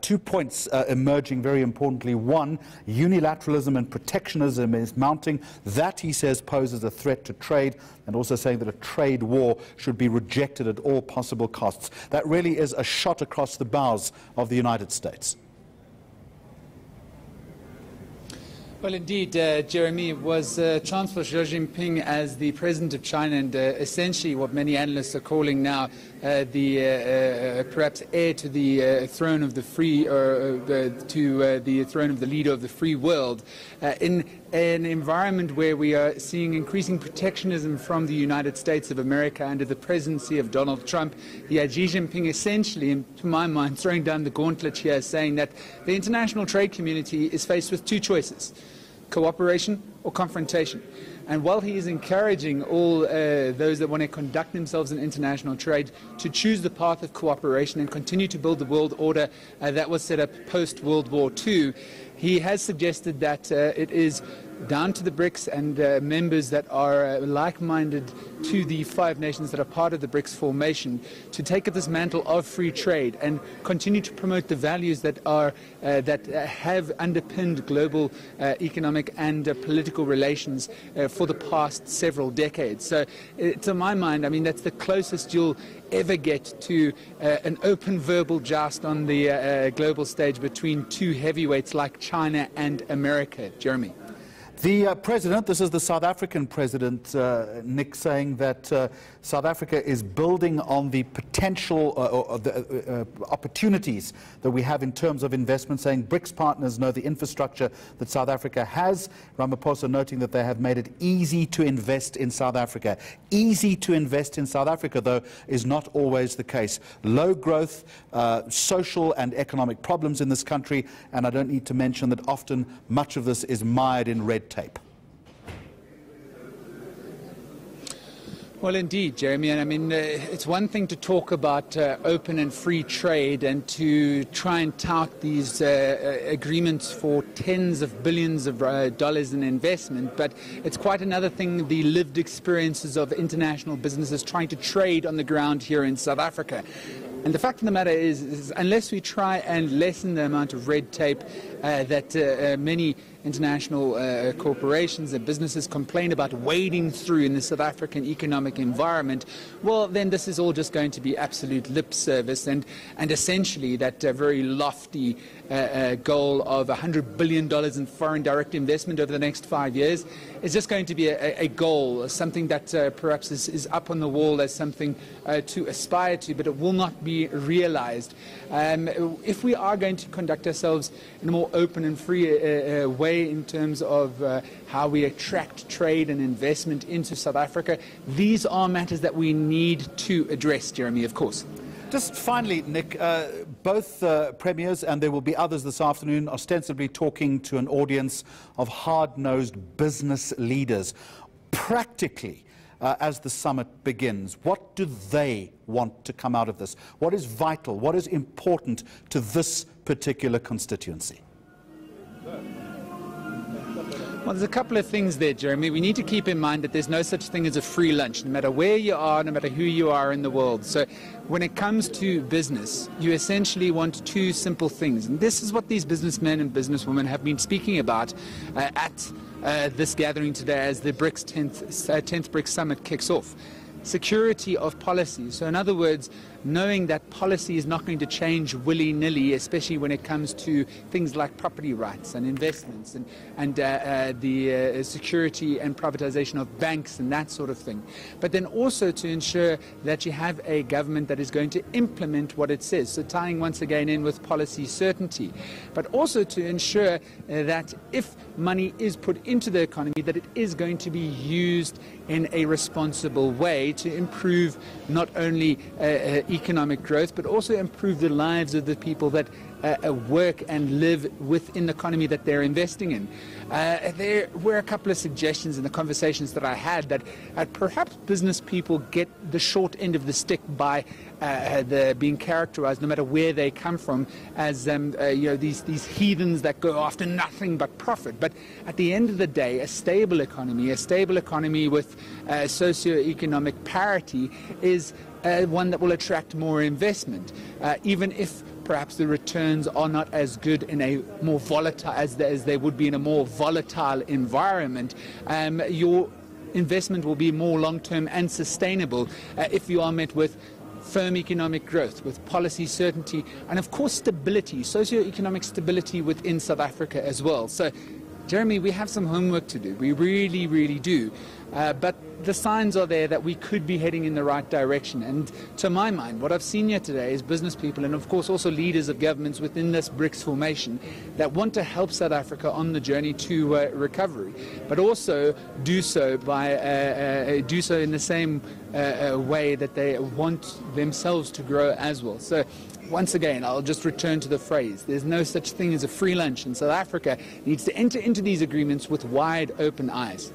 2 points emerging very importantly. One, unilateralism and protectionism is mounting. That, he says, poses a threat to trade, and also saying that a trade war should be rejected at all possible costs. That really is a shot across the bows of the United States. Well, indeed, Jeremy, it was Chancellor Xi Jinping as the President of China, and essentially what many analysts are calling now the perhaps heir to the throne of the free, the throne of the leader of the free world, in an environment where we are seeing increasing protectionism from the United States of America under the presidency of Donald Trump. Xi Jinping essentially, to my mind, throwing down the gauntlet here, saying that the international trade community is faced with two choices: cooperation or confrontation. And while he is encouraging all those that want to conduct themselves in international trade to choose the path of cooperation and continue to build the world order that was set up post-World War II, he has suggested that it is down to the BRICS and members that are like-minded to the 5 nations that are part of the BRICS formation to take up this mantle of free trade and continue to promote the values that are that have underpinned global economic and political relations for the past several decades. So, to my mind, I mean, that's the closest you'll ever get to an open verbal joust on the global stage between two heavyweights like China and America. Jeremy. The president, this is the South African president, Nick, saying that South Africa is building on the potential opportunities that we have in terms of investment, saying BRICS partners know the infrastructure that South Africa has. Ramaphosa noting that they have made it easy to invest in South Africa. Easy to invest in South Africa, though, is not always the case. Low growth, social and economic problems in this country, and I don't need to mention that often much of this is mired in red tape. Well, indeed, Jeremy, and I mean, it's one thing to talk about open and free trade and to try and tout these agreements for tens of billions of dollars in investment, but it's quite another thing, the lived experiences of international businesses trying to trade on the ground here in South Africa. And the fact of the matter is unless we try and lessen the amount of red tape that many international corporations and businesses complain about wading through in the South African economic environment, well, then this is all just going to be absolute lip service, and essentially that very lofty goal of $100 billion in foreign direct investment over the next 5 years is just going to be a goal, something that perhaps is up on the wall as something to aspire to, but it will not be realized. If we are going to conduct ourselves in a more open and free way in terms of how we attract trade and investment into South Africa, these are matters that we need to address, Jeremy, of course. Just finally, Nick, both premiers, and there will be others this afternoon, ostensibly talking to an audience of hard-nosed business leaders. Practically, as the summit begins, what do they want to come out of this? What is vital? What is important to this particular constituency? Well, there's a couple of things there, Jeremy. We need to keep in mind that there's no such thing as a free lunch, no matter where you are, no matter who you are in the world. So when it comes to business, you essentially want two simple things. And this is what these businessmen and businesswomen have been speaking about at this gathering today as the BRICS 10th BRICS Summit kicks off. Security of policy. So in other words, knowing that policy is not going to change willy-nilly, especially when it comes to things like property rights and investments and the security and privatization of banks and that sort of thing. But then also to ensure that you have a government that is going to implement what it says. So tying once again in with policy certainty. But also to ensure that if money is put into the economy, that it is going to be used in a responsible way to improve not only economic growth, but also improve the lives of the people that work and live within the economy that they're investing in. There were a couple of suggestions in the conversations that I had that perhaps business people get the short end of the stick by being characterized, no matter where they come from, as these heathens that go after nothing but profit. But at the end of the day, a stable economy with socio-economic parity is one that will attract more investment, even if perhaps the returns are not as good in a more volatile, as they would be in a more volatile environment, your investment will be more long-term and sustainable if you are met with firm economic growth, with policy certainty, and of course stability, socio-economic stability within South Africa as well. So, Jeremy, we have some homework to do. We really, really do. But the signs are there that we could be heading in the right direction. And to my mind, what I've seen here today is business people and, of course, also leaders of governments within this BRICS formation that want to help South Africa on the journey to recovery, but also do so by do so in the same way that they want themselves to grow as well. So, once again, I'll just return to the phrase, there's no such thing as a free lunch, and South Africa needs to enter into these agreements with wide open eyes.